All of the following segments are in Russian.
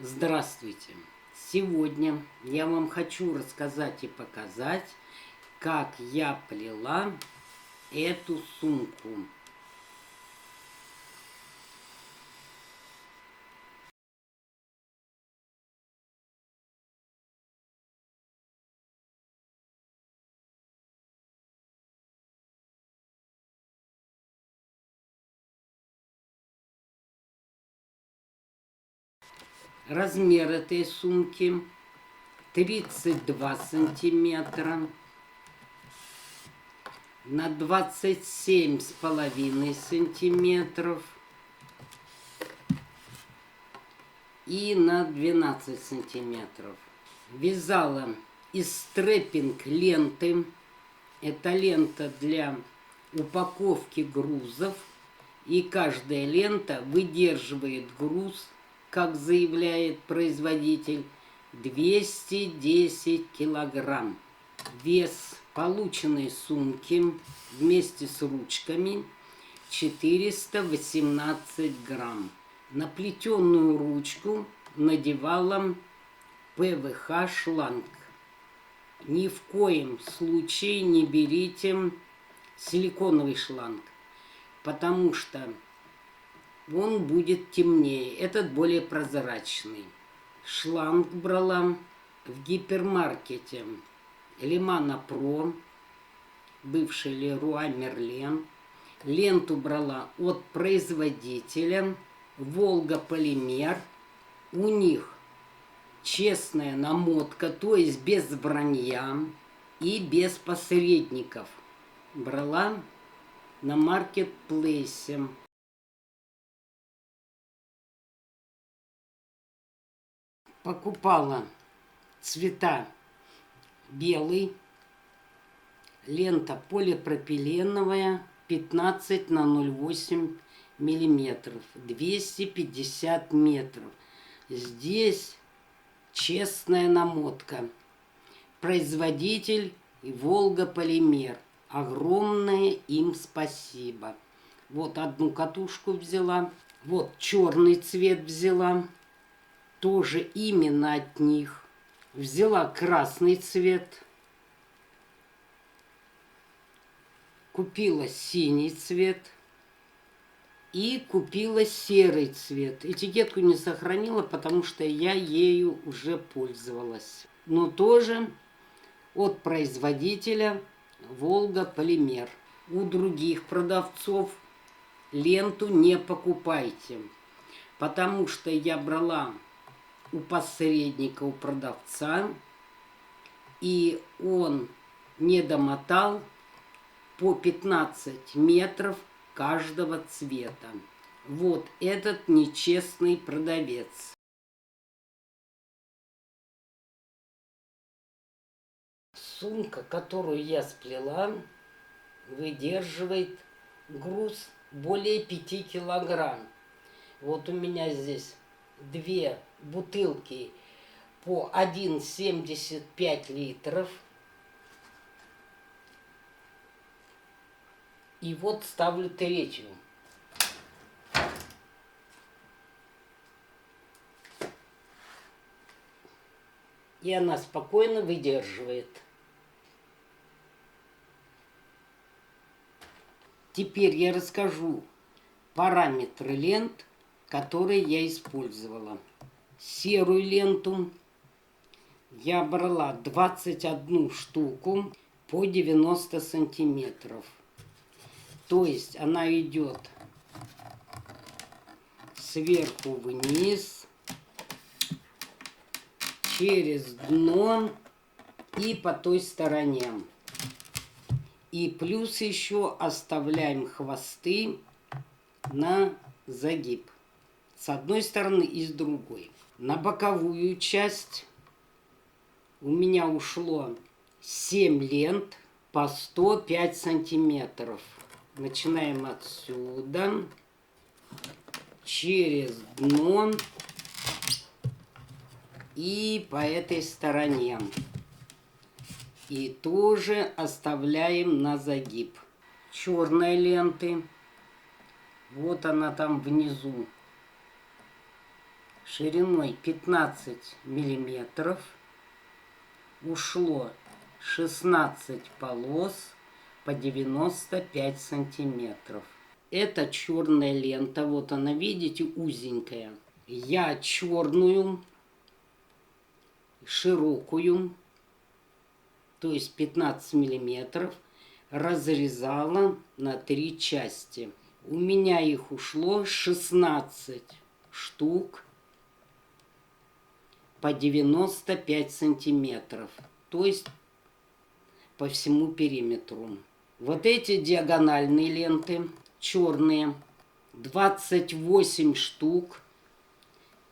Здравствуйте! Сегодня я вам хочу рассказать и показать, как я плела эту сумку. Размер этой сумки 32 сантиметра на 27,5 сантиметров и на 12 сантиметров. Вязала из стреппинг ленты. Это лента для упаковки грузов. И каждая лента выдерживает груз, как заявляет производитель, 210 килограмм. Вес полученной сумки вместе с ручками 418 грамм. На плетеную ручку надевала ПВХ шланг. Ни в коем случае не берите силиконовый шланг, потому что он будет темнее, этот более прозрачный. Шланг брала в гипермаркете Лимана Про, бывший Леруа Мерлен. Ленту брала от производителя Волга Полимер. У них честная намотка, то есть без вранья и без посредников. Брала на маркетплейсе. Покупала цвета белый, лента полипропиленовая 15 на 0,8 миллиметров, 250 метров. Здесь честная намотка. Производитель Волга Полимер. Огромное им спасибо. Вот одну катушку взяла. Вот черный цвет взяла. Тоже именно от них. Взяла красный цвет. Купила синий цвет. И купила серый цвет. Этикетку не сохранила, потому что я ею уже пользовалась. Но тоже от производителя Волга Полимер. У других продавцов ленту не покупайте, потому что я брала у посредника, у продавца, и он не домотал по 15 метров каждого цвета. Вот этот нечестный продавец. Сумка, которую я сплела, выдерживает груз более 5 килограмм. Вот у меня здесь две бутылки по 1,75 литров. И вот ставлю третью. И она спокойно выдерживает. Теперь я расскажу параметры лент, которые я использовала. Серую ленту я брала 21 штуку по 90 сантиметров. То есть она идет сверху вниз, через дно и по той стороне. И плюс еще оставляем хвосты на загиб. С одной стороны и с другой. На боковую часть у меня ушло 7 лент по 105 сантиметров. Начинаем отсюда, через дно и по этой стороне. И тоже оставляем на загиб. Черной ленты. Вот она там внизу. шириной 15 миллиметров. Ушло 16 полос по 95 сантиметров. Это черная лента, вот она, видите, узенькая. Я черную, широкую, то есть 15 миллиметров, разрезала на 3 части. У меня их ушло 16 штук по 95 сантиметров, то есть по всему периметру. Вот эти диагональные ленты, черные, 28 штук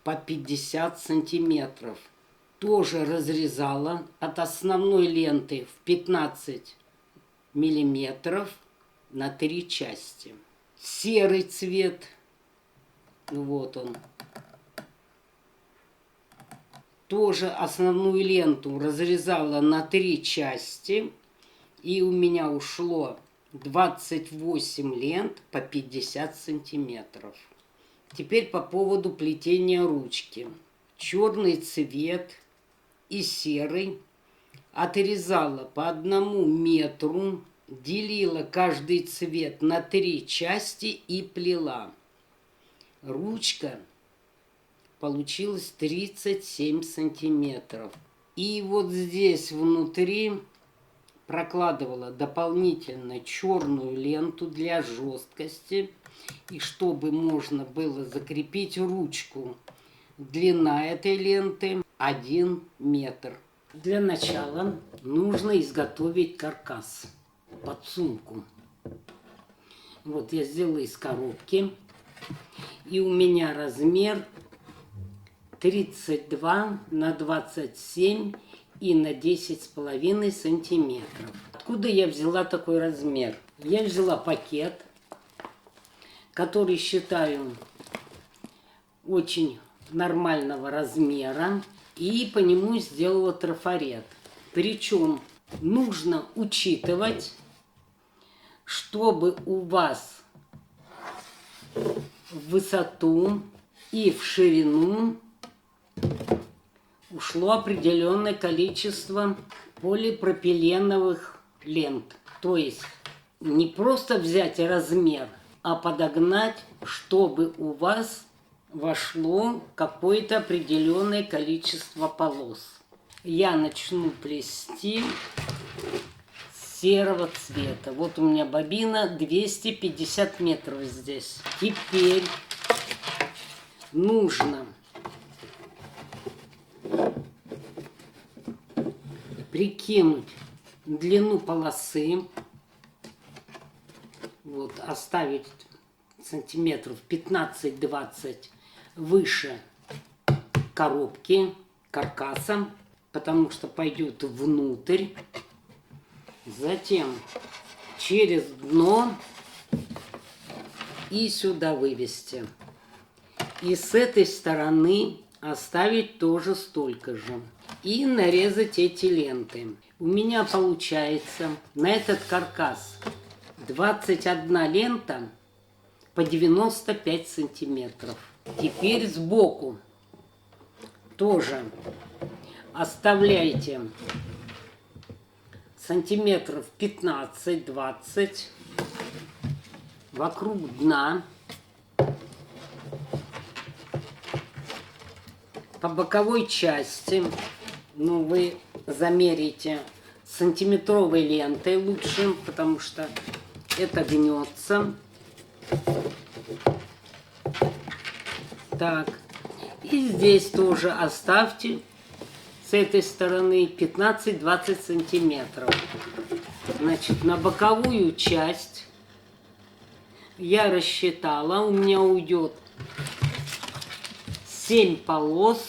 по 50 сантиметров. Тоже разрезала от основной ленты в 15 миллиметров на 3 части. Серый цвет, вот он. Тоже основную ленту разрезала на 3 части. И у меня ушло 28 лент по 50 сантиметров. Теперь по поводу плетения ручки. Черный цвет и серый отрезала по 1 метру, делила каждый цвет на 3 части и плела. Ручка получилась 37 сантиметров. И вот здесь внутри прокладывала дополнительно черную ленту для жесткости, и чтобы можно было закрепить ручку. Длина этой ленты 1 метр. Для начала нужно изготовить каркас под сумку. Вот я сделала из коробки, и у меня размер 32 на 27 и на 10,5 сантиметров. Откуда я взяла такой размер? Я взяла пакет, который считаю очень нормального размера, и по нему сделала трафарет. Причем нужно учитывать, чтобы у вас в высоту и в ширину ушло определенное количество полипропиленовых лент. То есть не просто взять размер, а подогнать, чтобы у вас вошло какое-то определенное количество полос. Я начну плести с серого цвета. Вот у меня бобина 250 метров здесь. Теперь нужно прикинуть длину полосы, вот, оставить сантиметров 15-20 выше коробки, каркаса, потому что пойдет внутрь. Затем через дно и сюда вывести. И с этой стороны оставить тоже столько же. И нарезать эти ленты. У меня получается на этот каркас 21 лента по 95 сантиметров. Теперь сбоку тоже оставляйте сантиметров 15-20 вокруг дна. По боковой части, ну, вы замерите сантиметровой лентой лучше, потому что это гнется. Так, и здесь тоже оставьте с этой стороны 15-20 сантиметров. Значит, на боковую часть я рассчитала, у меня уйдет 7 полос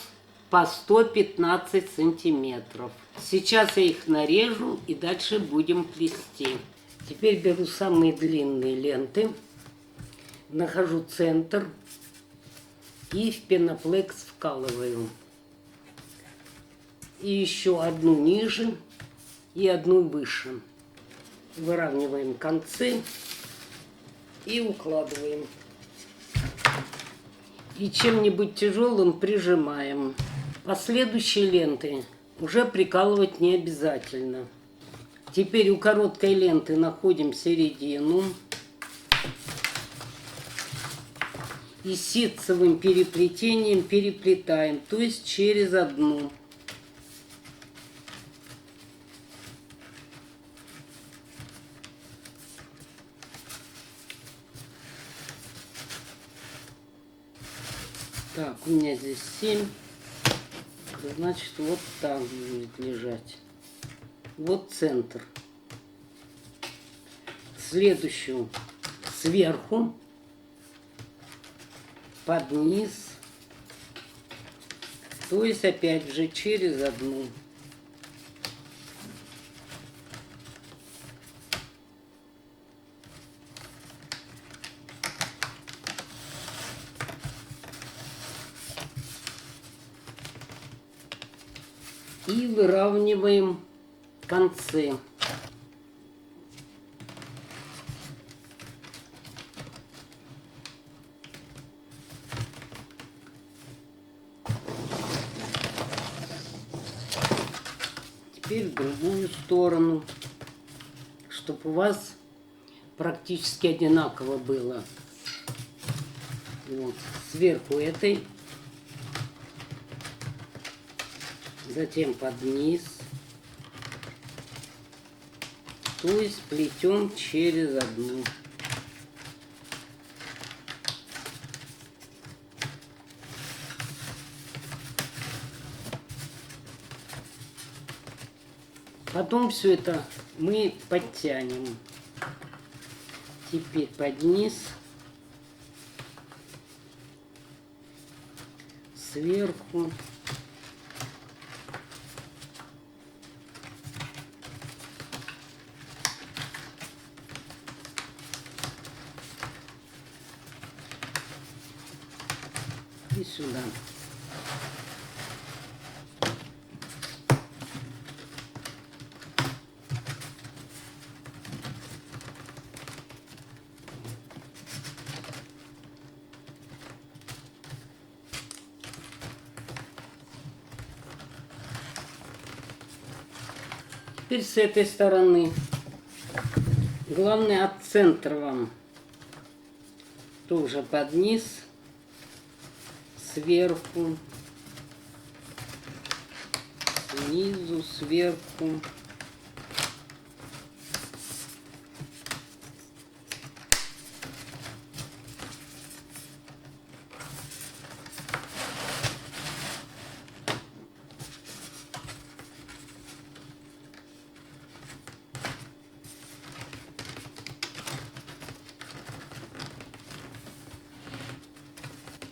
по 115 сантиметров. Сейчас я их нарежу и дальше будем плести. Теперь беру самые длинные ленты, нахожу центр и в пеноплекс вкалываю. И еще одну ниже и одну выше. Выравниваем концы и укладываем. И чем-нибудь тяжелым прижимаем. Последующие ленты уже прикалывать не обязательно. Теперь у короткой ленты находим середину. И ситцевым переплетением переплетаем, то есть через одну. Так, у меня здесь 7. Значит, вот так будет лежать. Вот центр. Следующую сверху, под низ, то есть опять же через одну. И выравниваем концы. Теперь в другую сторону, чтобы у вас практически одинаково было. Вот, сверху этой, затем под низ, то есть плетем через одну. Потом все это мы подтянем. Теперь под низ, сверху. И сюда. Теперь с этой стороны. Главное от центра вам. Тоже под низ, сверху, снизу, сверху.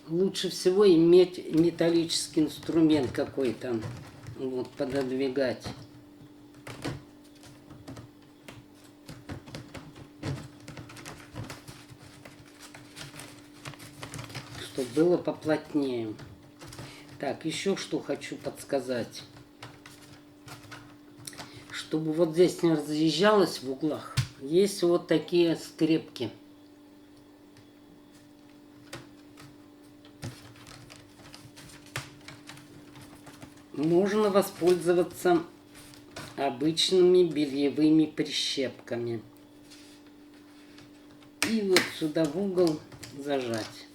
Лучше всего иметь металлический инструмент какой-то, вот, пододвигать. Чтобы было поплотнее. Так, еще что хочу подсказать. Чтобы вот здесь не разъезжалось в углах, есть вот такие скрепки. Можно воспользоваться обычными бельевыми прищепками. И вот сюда в угол зажать.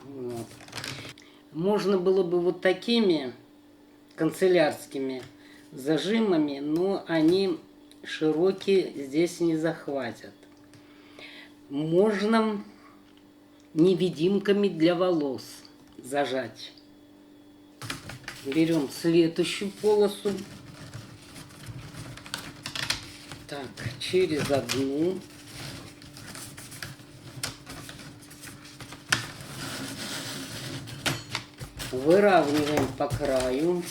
Вот. Можно было бы вот такими канцелярскими зажимами, но они широкие здесь не захватят. Можно невидимками для волос зажать. Берем следующую полосу. Так, через одну. Выравниваем по краю.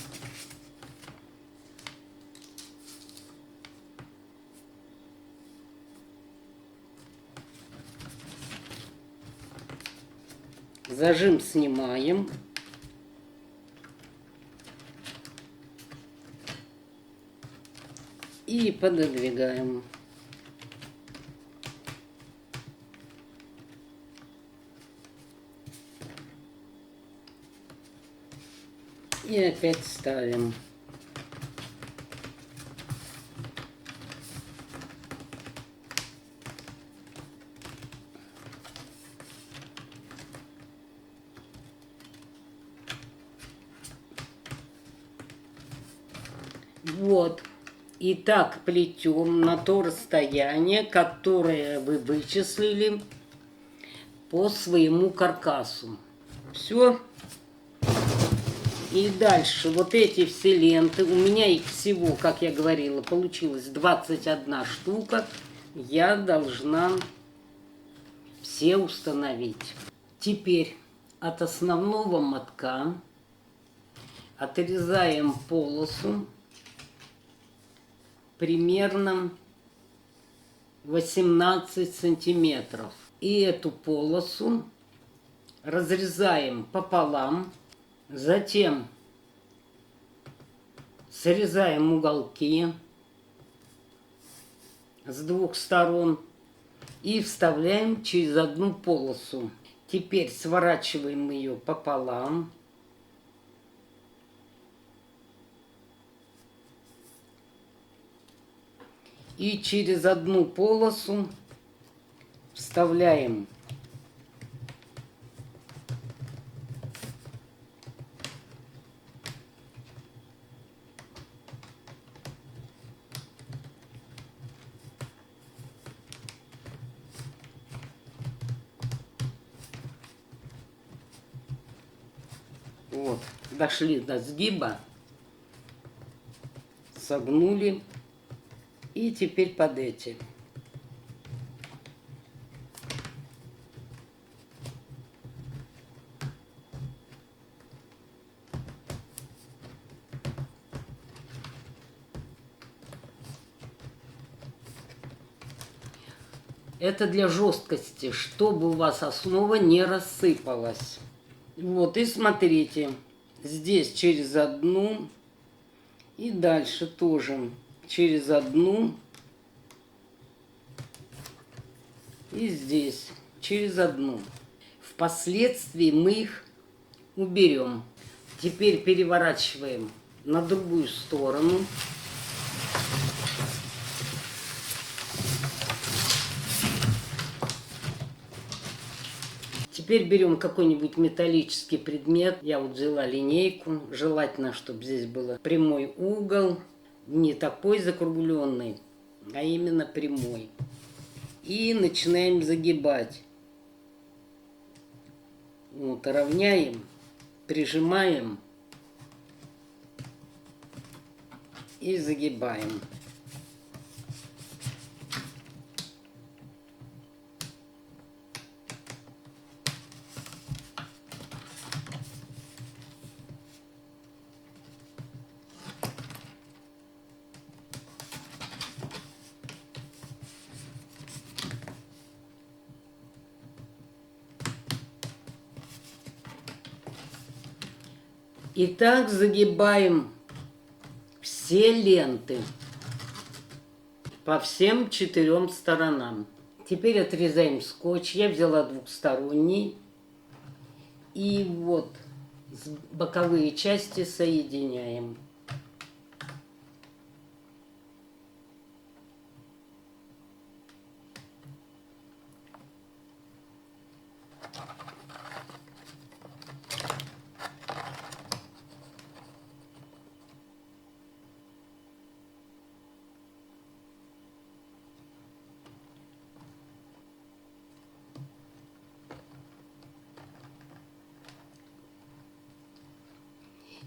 Зажим снимаем. И пододвигаем. И опять ставим. Вот. И так плетем на то расстояние, которое вы вычислили по своему каркасу. Все. И дальше вот эти все ленты, у меня их всего, как я говорила, получилось 21 штука. Я должна все установить. Теперь от основного мотка отрезаем полосу примерно 18 сантиметров. И эту полосу разрезаем пополам, затем срезаем уголки с двух сторон и вставляем через одну полосу. Теперь сворачиваем ее пополам. И через одну полосу вставляем вот, дошли до сгиба, согнули. И теперь под эти. Это для жесткости, чтобы у вас основа не рассыпалась. Вот, и смотрите, здесь через одну, и дальше тоже через одну, и здесь через одну. Впоследствии мы их уберем. Теперь переворачиваем на другую сторону. Теперь берем какой-нибудь металлический предмет. Я вот взяла линейку. Желательно, чтобы здесь был прямой угол. Не такой закругленный, а именно прямой. И начинаем загибать. Вот, равняем, прижимаем и загибаем. И так загибаем все ленты по всем 4 сторонам. Теперь отрезаем скотч. Я взяла двухсторонний. И вот боковые части соединяем.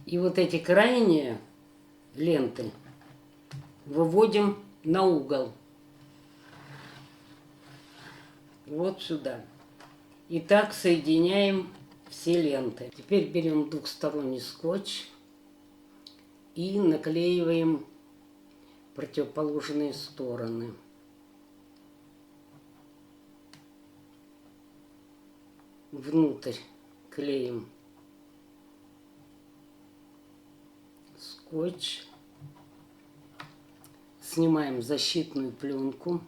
И вот эти крайние ленты выводим на угол. Вот сюда. И так соединяем все ленты. Теперь берем двухсторонний скотч и наклеиваем противоположные стороны. Внутрь клеим скотч, Снимаем защитную пленку.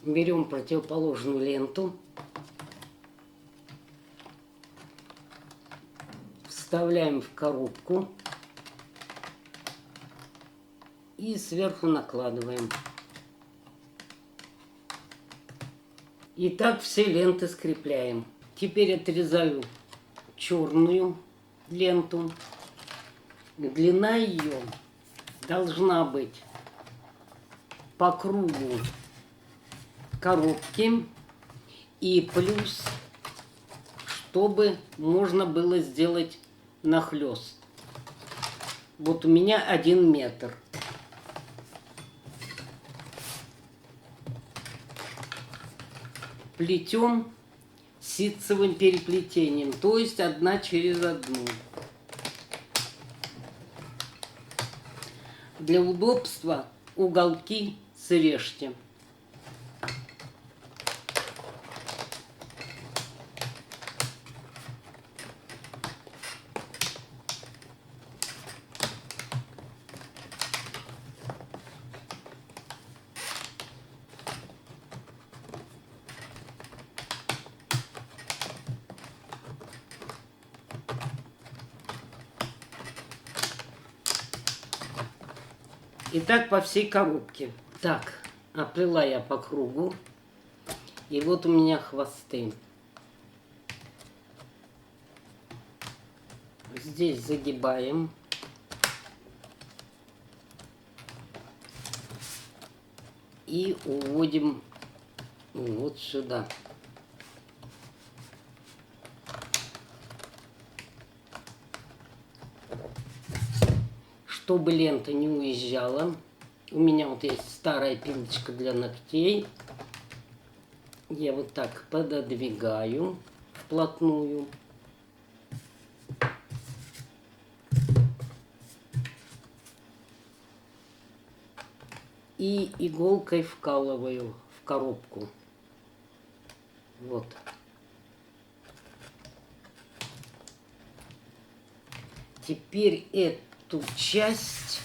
Берем противоположную ленту. Вставляем в коробку. И сверху накладываем. И так все ленты скрепляем. Теперь отрезаю черную ленту. Длина ее должна быть по кругу коробки. И плюс, чтобы можно было сделать нахлест. Вот у меня 1 метр. Плетем ситцевым переплетением, то есть 1 через 1. Для удобства уголки срежьте. И так по всей коробке. Так, оплела я по кругу. И вот у меня хвосты. Здесь загибаем. И уводим вот сюда. Чтобы лента не уезжала, у меня вот есть старая пилочка для ногтей. Я вот так пододвигаю вплотную. И иголкой вкалываю в коробку. Вот. Теперь эту часть,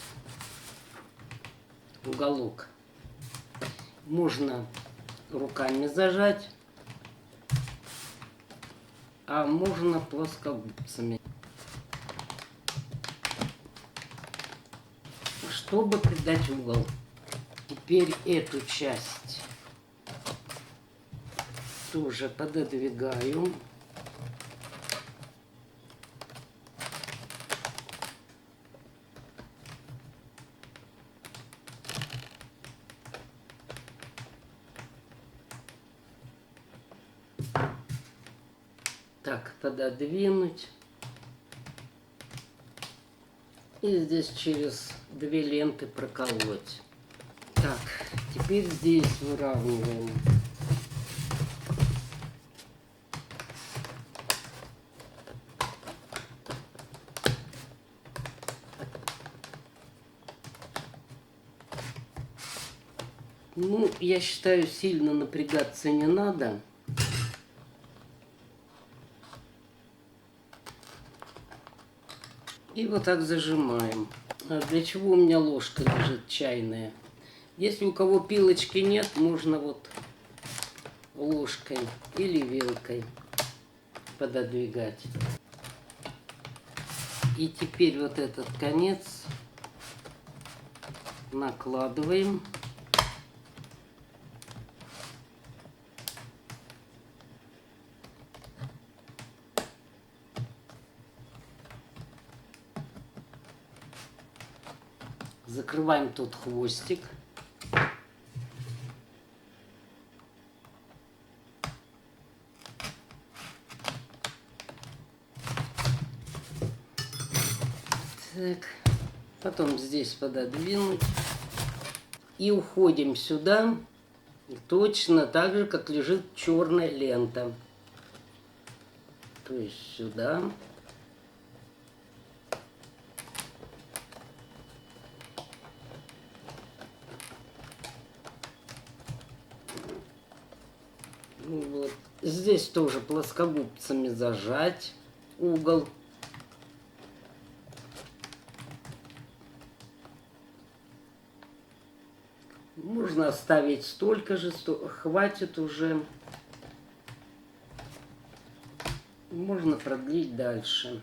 уголок, можно руками зажать, а можно плоскогубцами, чтобы придать угол. Теперь эту часть тоже пододвигаю. Так, пододвинуть. И здесь через 2 ленты проколоть. Так, теперь здесь выравниваем. Ну, я считаю, сильно напрягаться не надо. И вот так зажимаем. А для чего у меня ложка лежит чайная? Если у кого пилочки нет, можно вот ложкой или вилкой пододвигать. И теперь вот этот конец накладываем. Закрываем тут хвостик. Так, потом здесь пододвинуть. И уходим сюда, точно так же, как лежит черная лента. То есть сюда. Вот. Здесь тоже плоскогубцами зажать угол. Можно оставить столько же, хватит уже. Можно продлить дальше.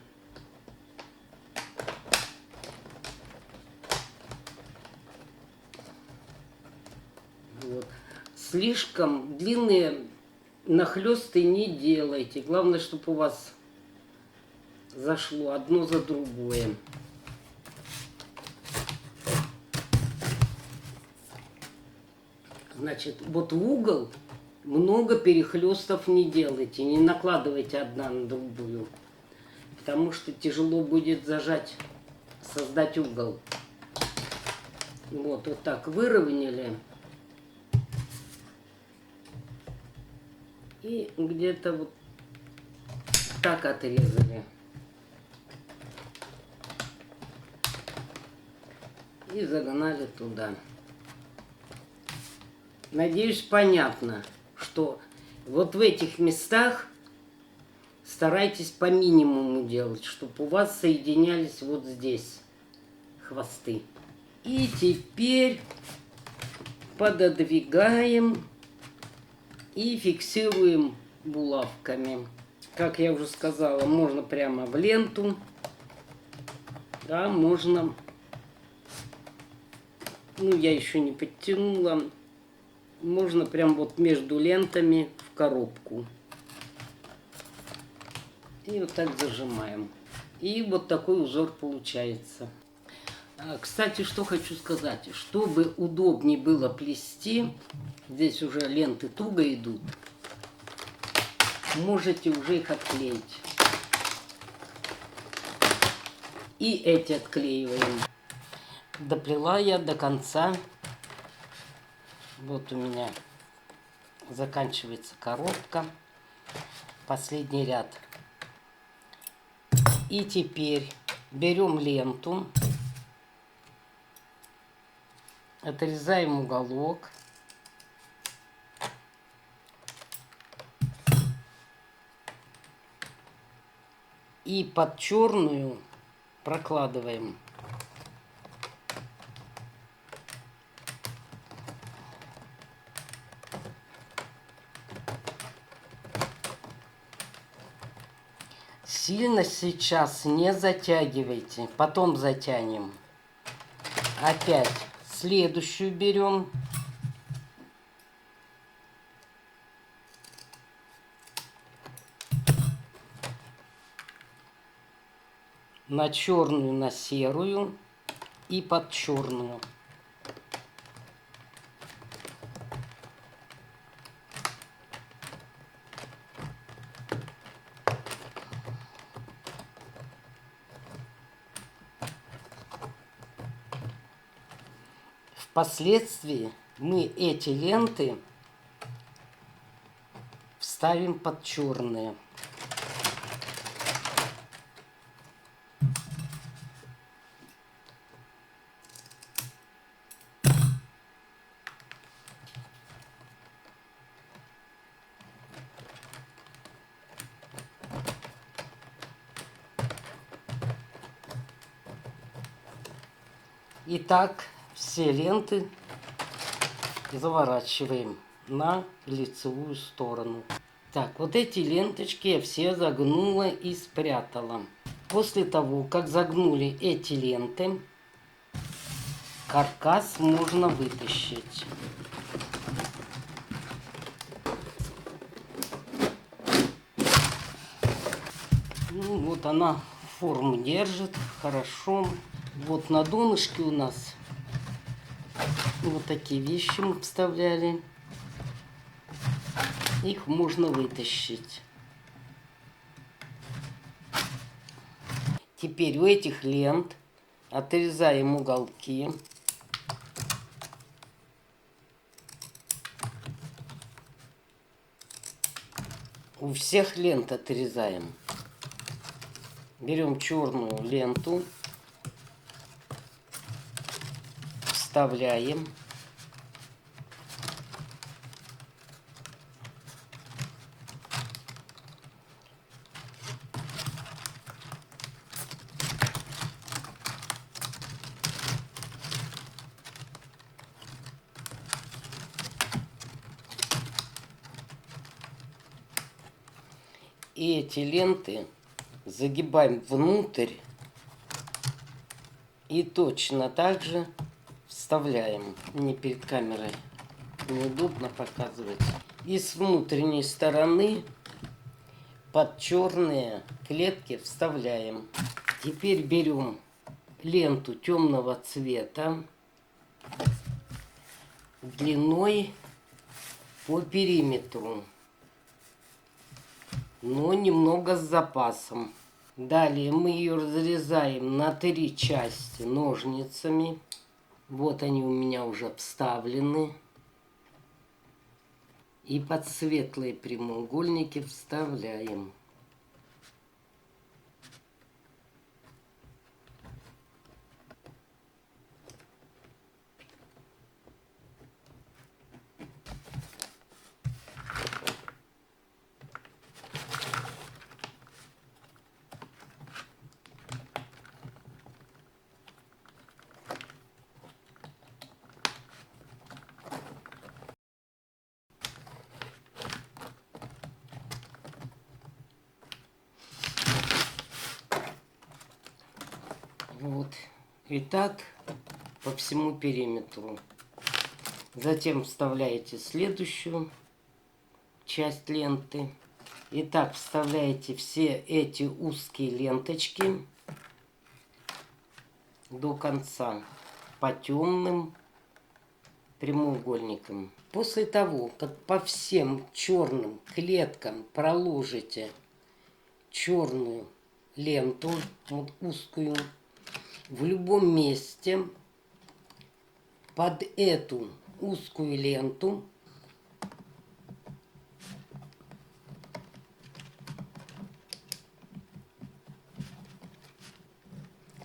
Вот. Слишком длинные нахлесты не делайте. Главное, чтобы у вас зашло одно за другое. Значит, вот в угол много перехлестов не делайте, не накладывайте одна на другую, потому что тяжело будет зажать, создать угол. Вот так выровняли. И где-то вот так отрезали. И загнали туда. Надеюсь, понятно, что вот в этих местах старайтесь по минимуму делать, чтобы у вас соединялись вот здесь хвосты. И теперь пододвигаем и фиксируем булавками. Как я уже сказала, можно прямо в ленту, да, можно, ну я еще не подтянула, можно прям вот между лентами в коробку. И вот так зажимаем. И вот такой узор получается. Кстати, что хочу сказать. Чтобы удобнее было плести, здесь уже ленты туго идут, можете уже их отклеить. И эти отклеиваем. Доплела я до конца. Вот у меня заканчивается коробка. Последний ряд. И теперь берем ленту, отрезаем уголок. И под черную прокладываем. Сильно сейчас не затягивайте, потом затянем. Опять следующую берем. На черную, на серую и под черную. Впоследствии мы эти ленты вставим под черные. Итак, все ленты заворачиваем на лицевую сторону. Так, вот эти ленточки я все загнула и спрятала. После того, как загнули эти ленты, каркас можно вытащить. Ну, вот она форму держит хорошо. Вот на донышке у нас вот такие вещи мы вставляли. Их можно вытащить. Теперь у этих лент отрезаем уголки. У всех лент отрезаем. Берем черную ленту. Вставляем. И эти ленты загибаем внутрь и точно так же вставляем. Мне перед камерой неудобно показывать. И с внутренней стороны под черные клетки вставляем. Теперь берем ленту темного цвета длиной по периметру, но немного с запасом. Далее мы ее разрезаем на 3 части ножницами. Вот они у меня уже вставлены. И под светлые прямоугольники вставляем. Вот. И так по всему периметру. Затем вставляете следующую часть ленты. И так вставляете все эти узкие ленточки до конца по темным прямоугольникам. После того, как по всем черным клеткам проложите черную ленту, вот узкую, в любом месте под эту узкую ленту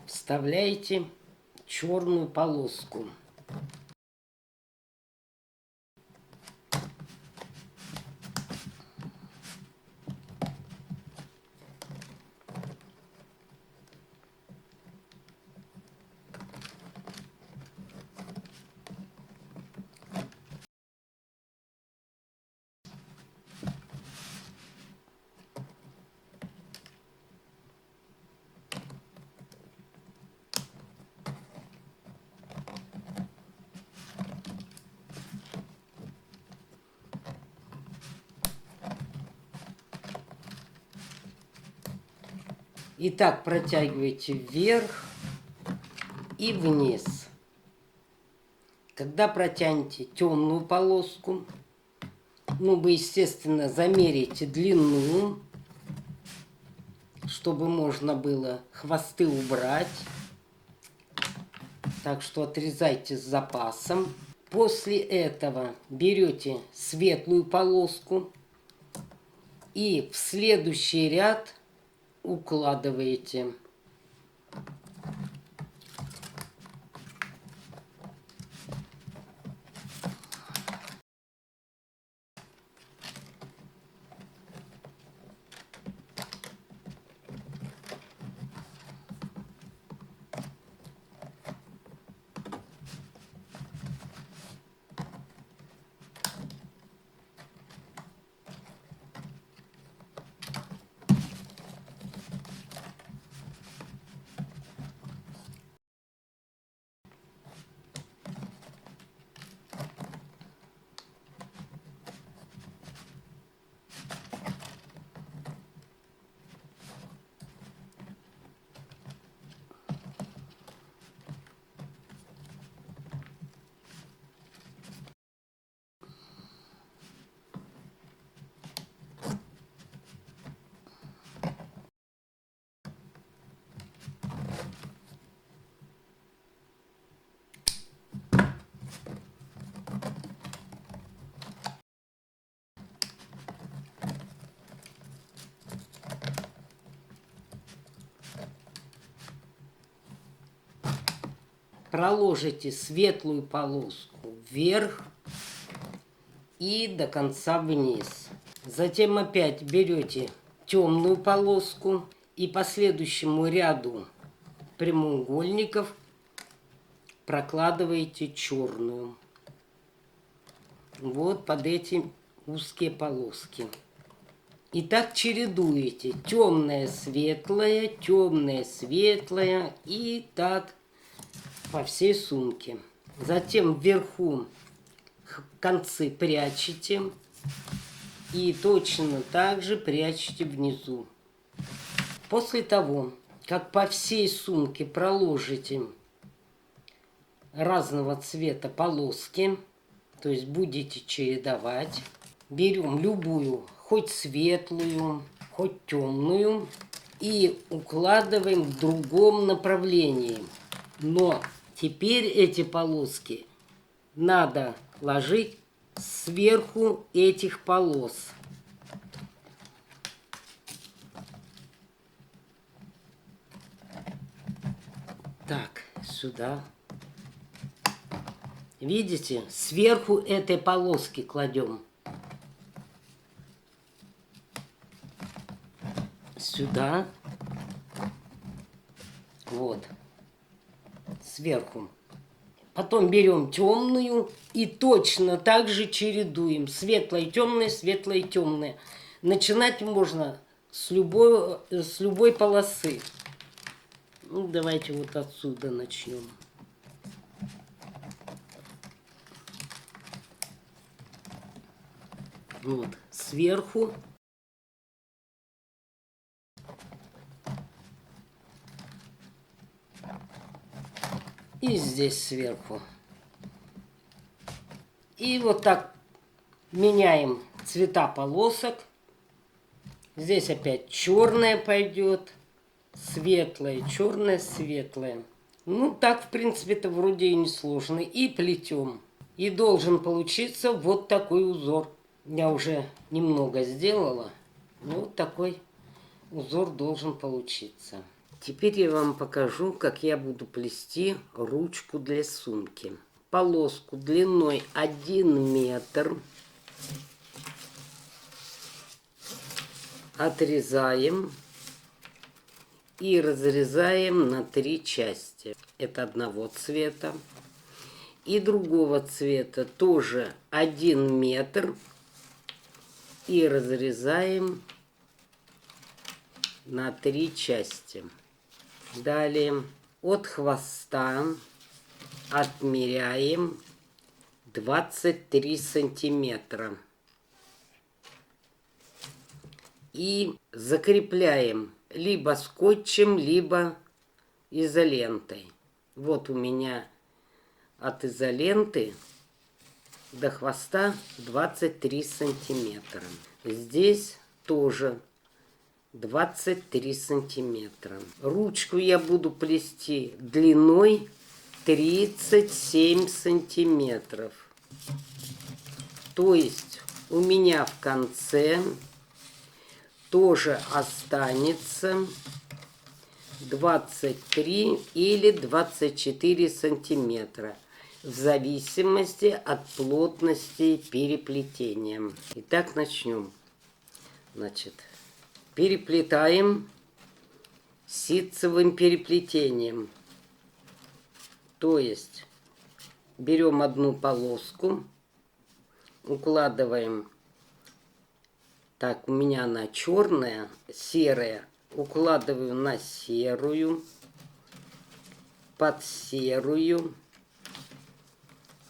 вставляете черную полоску. И так протягиваете вверх и вниз. Когда протянете темную полоску, ну, вы, естественно, замерите длину, чтобы можно было хвосты убрать. Так что отрезайте с запасом. После этого берете светлую полоску и в следующий ряд укладываете. Проложите светлую полоску вверх и до конца вниз. Затем опять берете темную полоску и по следующему ряду прямоугольников прокладываете черную. Вот под эти узкие полоски. И так чередуете. Темное, светлое, темное, светлое. И так по всей сумке. Затем вверху концы прячете. И точно так же прячете внизу. После того, как по всей сумке проложите разного цвета полоски, то есть будете чередовать, берем любую, хоть светлую, хоть темную, и укладываем в другом направлении. Но теперь эти полоски надо ложить сверху этих полос. Так, сюда. Видите, сверху этой полоски кладем. Сюда. Вот. Сверху. Потом берем темную и точно так же чередуем. Светлое, темное, светлое, темное. Начинать можно с любой полосы. Ну, давайте вот отсюда начнем. Вот, сверху. И здесь сверху. И вот так меняем цвета полосок. Здесь опять черное пойдет. Светлое, черное, светлое. Ну, так, в принципе-то, вроде и не сложно. И плетем. И должен получиться вот такой узор. Я уже немного сделала. Ну, вот такой узор должен получиться. Теперь я вам покажу, как я буду плести ручку для сумки. Полоску длиной 1 метр. Отрезаем и разрезаем на 3 части. Это одного цвета. И другого цвета тоже 1 метр. И разрезаем на 3 части. Далее от хвоста отмеряем 23 сантиметра. И закрепляем либо скотчем, либо изолентой. Вот у меня от изоленты до хвоста 23 сантиметра. Здесь тоже 23 сантиметра. Ручку я буду плести длиной 37 сантиметров. То есть у меня в конце тоже останется 23 или 24 сантиметра. В зависимости от плотности переплетения. Итак, начнем. Значит, переплетаем ситцевым переплетением. То есть берем одну полоску, укладываем. Так, у меня она черная, серая. Укладываю на серую, под серую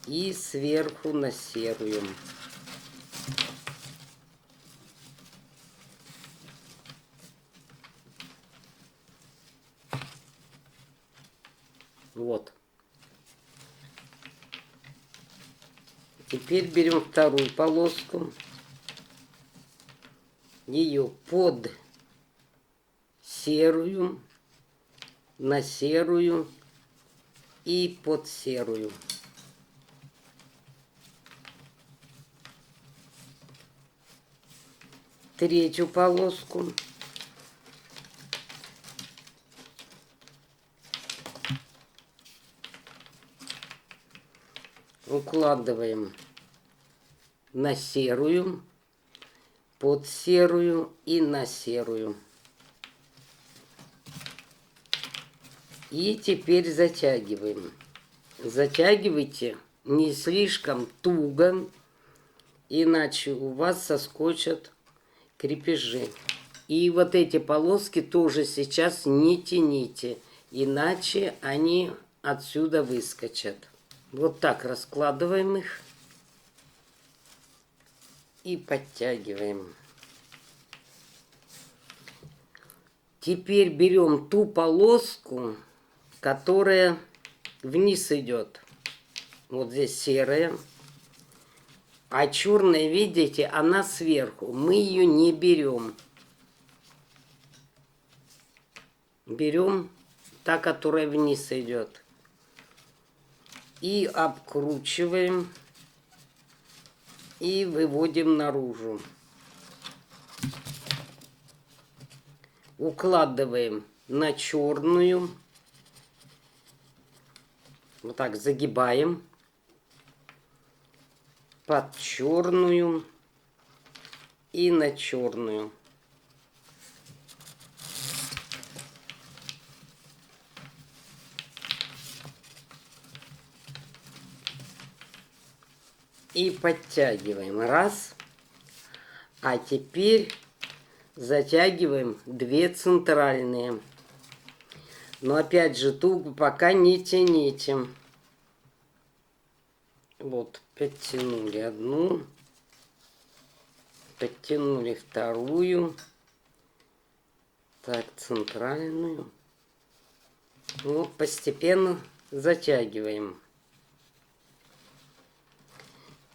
и сверху на серую. Вот. Теперь берем вторую полоску. Ее под серую, на серую и под серую. Третью полоску. Укладываем на серую, под серую и на серую. И теперь затягиваем. Затягивайте не слишком туго, иначе у вас соскочат крепежи. И вот эти полоски тоже сейчас не тяните, иначе они отсюда выскочат. Вот так раскладываем их и подтягиваем. Теперь берем ту полоску, которая вниз идет. Вот здесь серая. А черная, видите, она сверху. Мы ее не берем. Берем та, которая вниз идет. И обкручиваем. И выводим наружу. Укладываем на черную. Вот так загибаем. Под черную. И на черную. И подтягиваем. Раз. А теперь затягиваем 2 центральные. Но опять же туго пока не тяните. Вот, подтянули одну. Подтянули вторую. Так, центральную. Вот, постепенно затягиваем.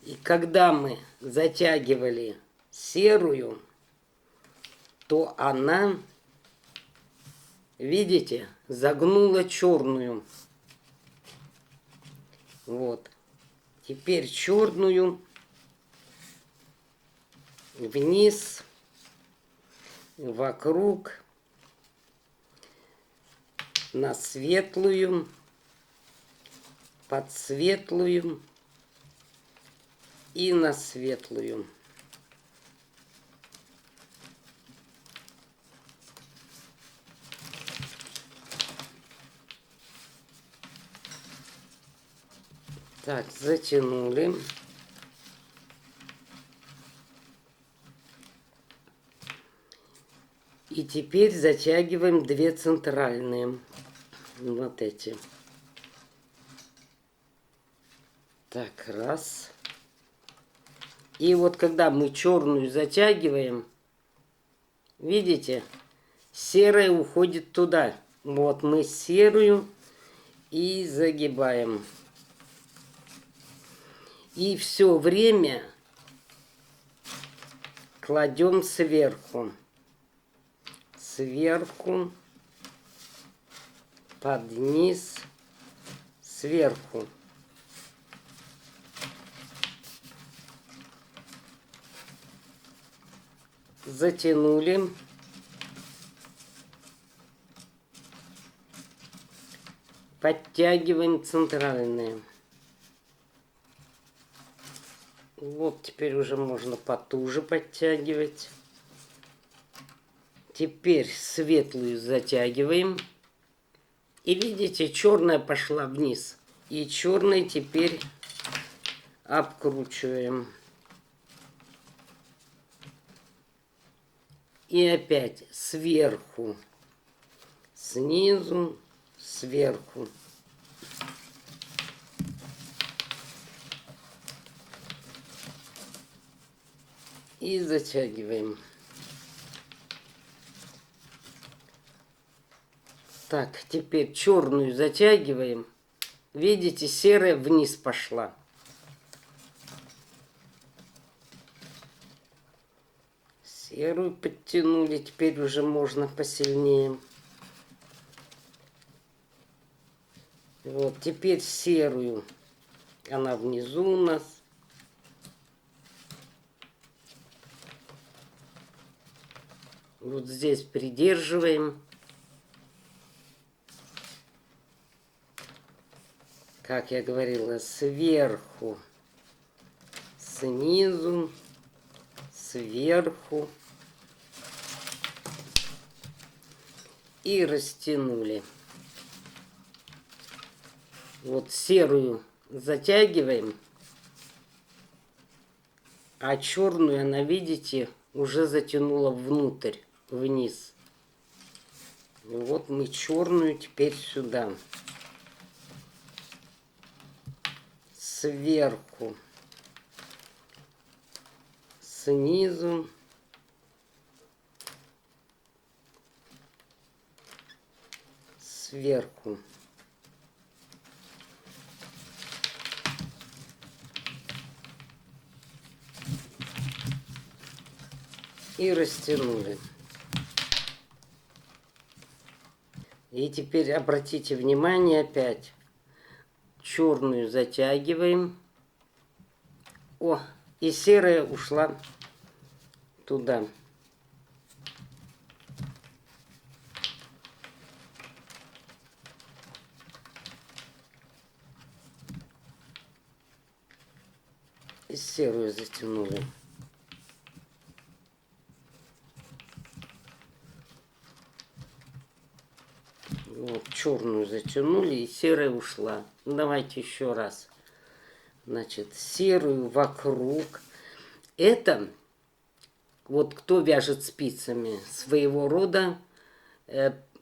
И когда мы затягивали серую, то она, видите, загнула черную. Вот. Теперь черную вниз, вокруг, на светлую, под светлую и на светлую. Так, затянули. И теперь затягиваем 2 центральные. Вот эти. Так, раз. И вот когда мы черную затягиваем, видите, серая уходит туда. Вот мы серую и загибаем. И все время кладем сверху. Сверху, под низ, сверху. Затянули. Подтягиваем центральные. Вот теперь уже можно потуже подтягивать. Теперь светлую затягиваем. И видите, черная пошла вниз. И черной теперь обкручиваем. И опять сверху, снизу, сверху. И затягиваем. Так, теперь черную затягиваем. Видите, серая вниз пошла. Серую подтянули, теперь уже можно посильнее. Вот, теперь серую. Она внизу у нас. Вот здесь придерживаем. Как я говорила, сверху, снизу, сверху. И растянули. Вот серую затягиваем, а черную, она, видите, уже затянула внутрь, вниз. И вот мы черную теперь сюда. Сверху, снизу, сверху. И растянули. И теперь обратите внимание опять. Черную затягиваем. О, и серая ушла туда. И серую затянули. Вот, черную затянули, и серая ушла. Давайте еще раз. Значит, серую вокруг. Это, вот кто вяжет спицами, своего рода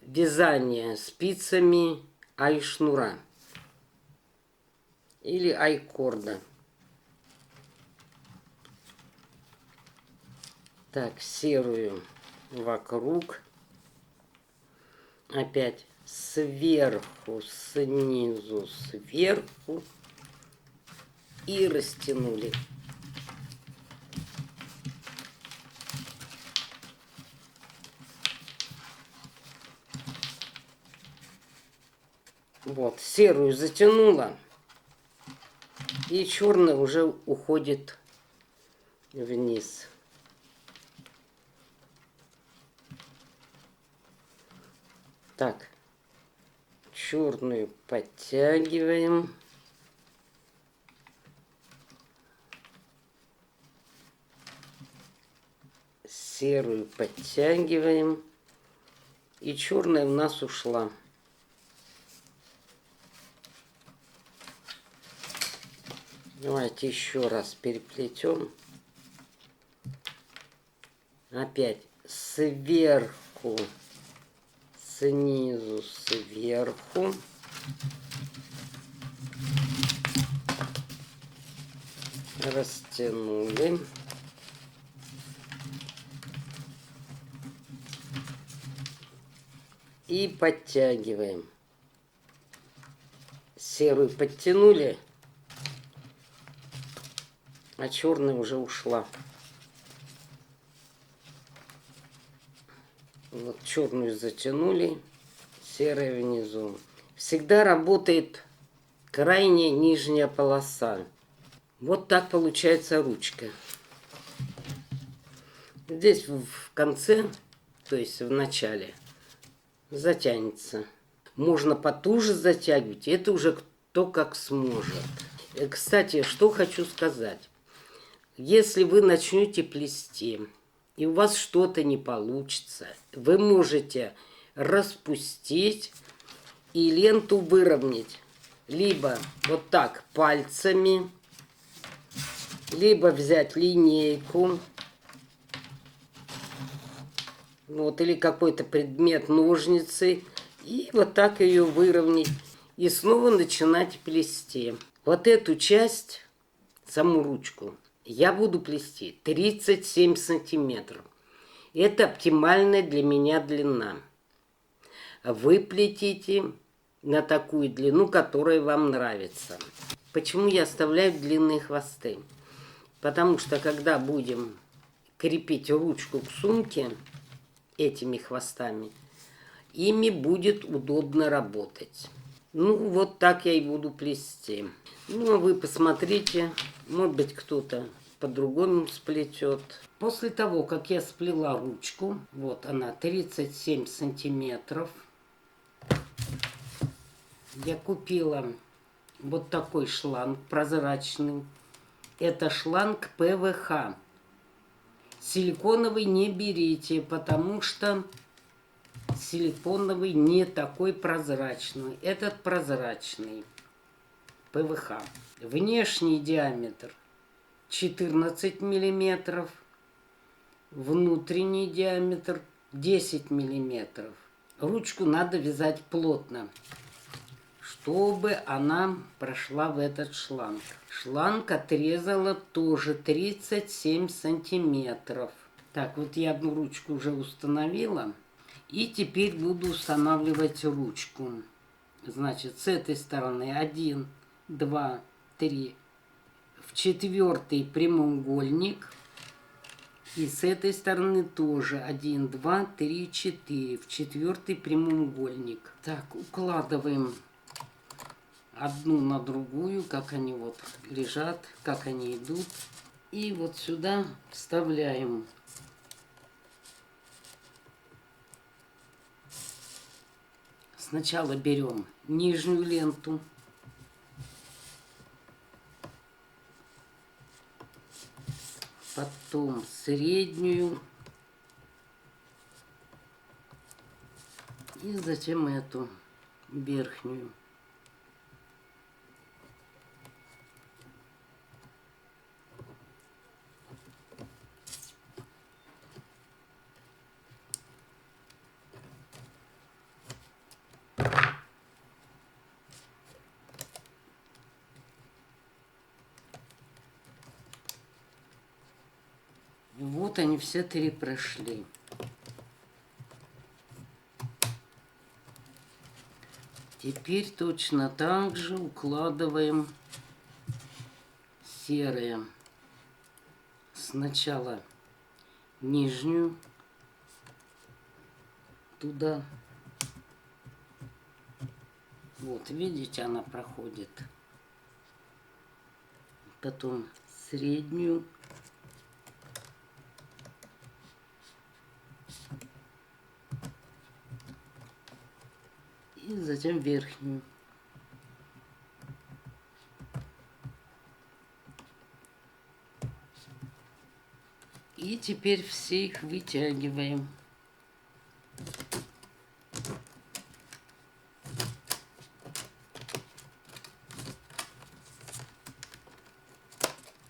вязание спицами ай-шнура или ай-корда. Так, серую вокруг. Опять сверху, снизу, сверху. И растянули. Вот, серую затянула. И черная уже уходит вниз. Так, черную подтягиваем. Серую подтягиваем. И черная у нас ушла. Давайте еще раз переплетем. Опять сверху, снизу, сверху. Растянули. И подтягиваем. Серую подтянули, а черная уже ушла. Вот черную затянули, серая внизу. Всегда работает крайняя нижняя полоса. Вот так получается ручка. Здесь в конце, то есть в начале, затянется. Можно потуже затягивать, это уже кто как сможет. Кстати, что хочу сказать. Если вы начнете плести, и у вас что-то не получится, вы можете распустить и ленту выровнять. Либо вот так пальцами, либо взять линейку, вот, или какой-то предмет, ножницы, и вот так ее выровнять. И снова начинать плести. Вот эту часть, саму ручку, я буду плести 37 сантиметров. Это оптимальная для меня длина. Вы плетите на такую длину, которая вам нравится. Почему я оставляю длинные хвосты? Потому что когда будем крепить ручку к сумке этими хвостами, ими будет удобно работать. Ну, вот так я и буду плести. Ну, а вы посмотрите, может быть, кто-то по-другому сплетет. После того, как я сплела ручку, вот она, 37 сантиметров, я купила вот такой шланг прозрачный. Это шланг ПВХ. Силиконовый не берите, потому что силиконовый не такой прозрачный. Этот прозрачный. ПВХ. Внешний диаметр 14 миллиметров. внутренний диаметр 10 миллиметров. Ручку надо вязать плотно, чтобы она прошла в этот шланг. Шланг отрезала тоже 37 сантиметров. Так, вот я одну ручку уже установила. И теперь буду устанавливать ручку. Значит, с этой стороны 1, 2, 3. В четвертый прямоугольник. И с этой стороны тоже 1, 2, 3, 4. В четвертый прямоугольник. Так, укладываем одну на другую, как они вот лежат, как они идут. И вот сюда вставляем. Сначала берем нижнюю ленту. Потом среднюю. И затем эту верхнюю. Вот они все три прошли. Теперь точно так же укладываем серые. Сначала нижнюю туда. Вот, видите, она проходит. Потом среднюю. И затем верхнюю. И теперь все их вытягиваем.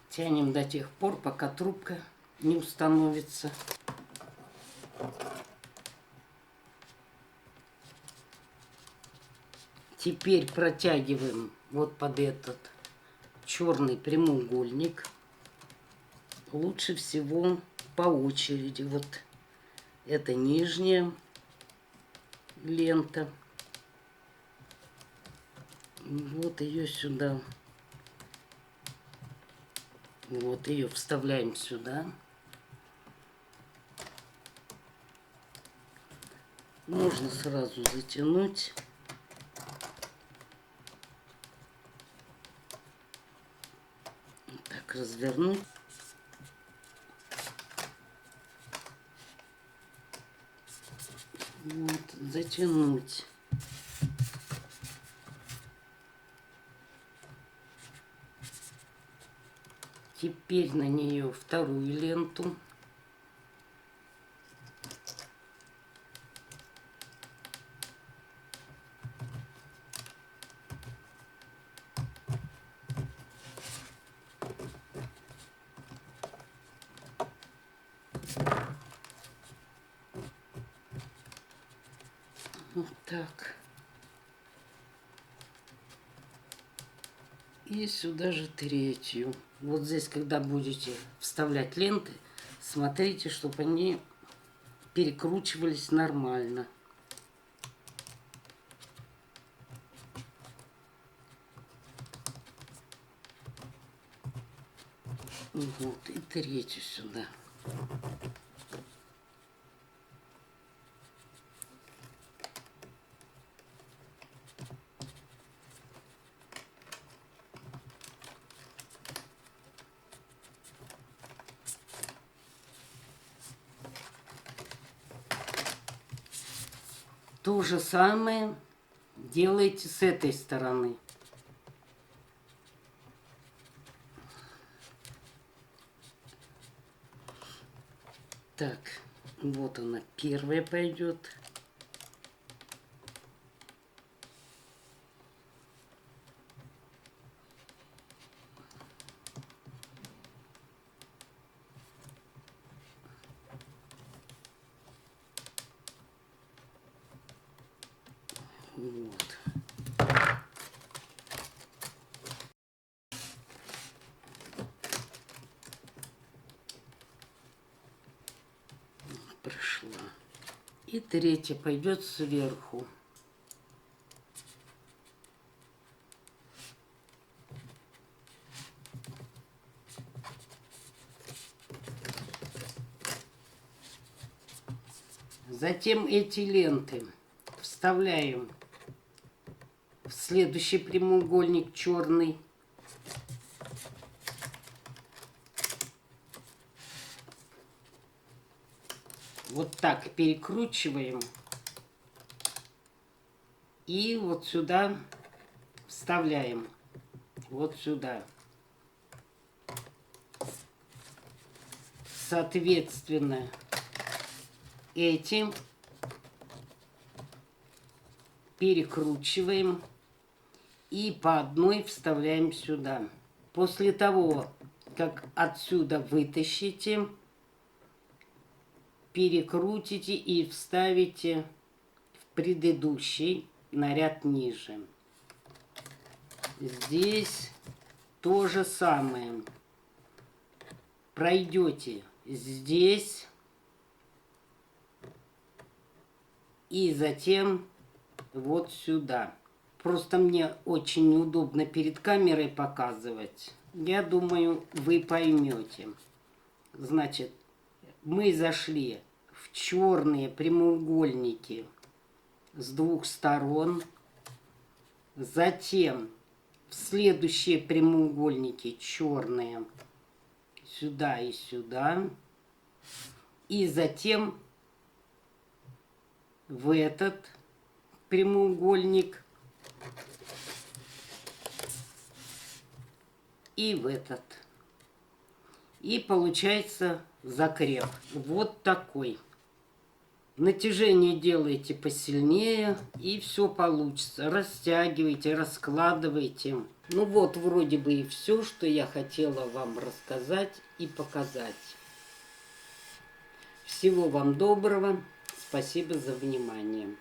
Тянем до тех пор, пока трубка не установится. Теперь протягиваем вот под этот черный прямоугольник. Лучше всего по очереди. Вот это нижняя лента. Вот ее сюда. Вот ее вставляем сюда. Можно сразу затянуть. Так, развернуть. Вот, затянуть. Теперь на нее вторую ленту. Вот так. И сюда же третью. Вот здесь, когда будете вставлять ленты, смотрите, чтобы они перекручивались нормально. Вот, и третью сюда. То же самое делайте с этой стороны. Так, вот она первая пойдет. Вот. Пришла. И третья пойдет сверху. Затем эти ленты вставляем в следующий прямоугольник черный. Вот так перекручиваем. И вот сюда вставляем. Вот сюда. Соответственно, этим перекручиваем и по одной вставляем сюда. После того, как отсюда вытащите, перекрутите и вставите в предыдущий наряд ниже. Здесь то же самое. Пройдете здесь и затем вот сюда. Просто мне очень неудобно перед камерой показывать. Я думаю, вы поймете. Значит, мы зашли в черные прямоугольники с двух сторон. Затем в следующие прямоугольники черные сюда и сюда. И затем в этот прямоугольник и в этот. И получается закреп. Вот такой. Натяжение делаете посильнее, и все получится. Растягивайте, раскладывайте. Ну вот, вроде бы и все, что я хотела вам рассказать и показать. Всего вам доброго. Спасибо за внимание.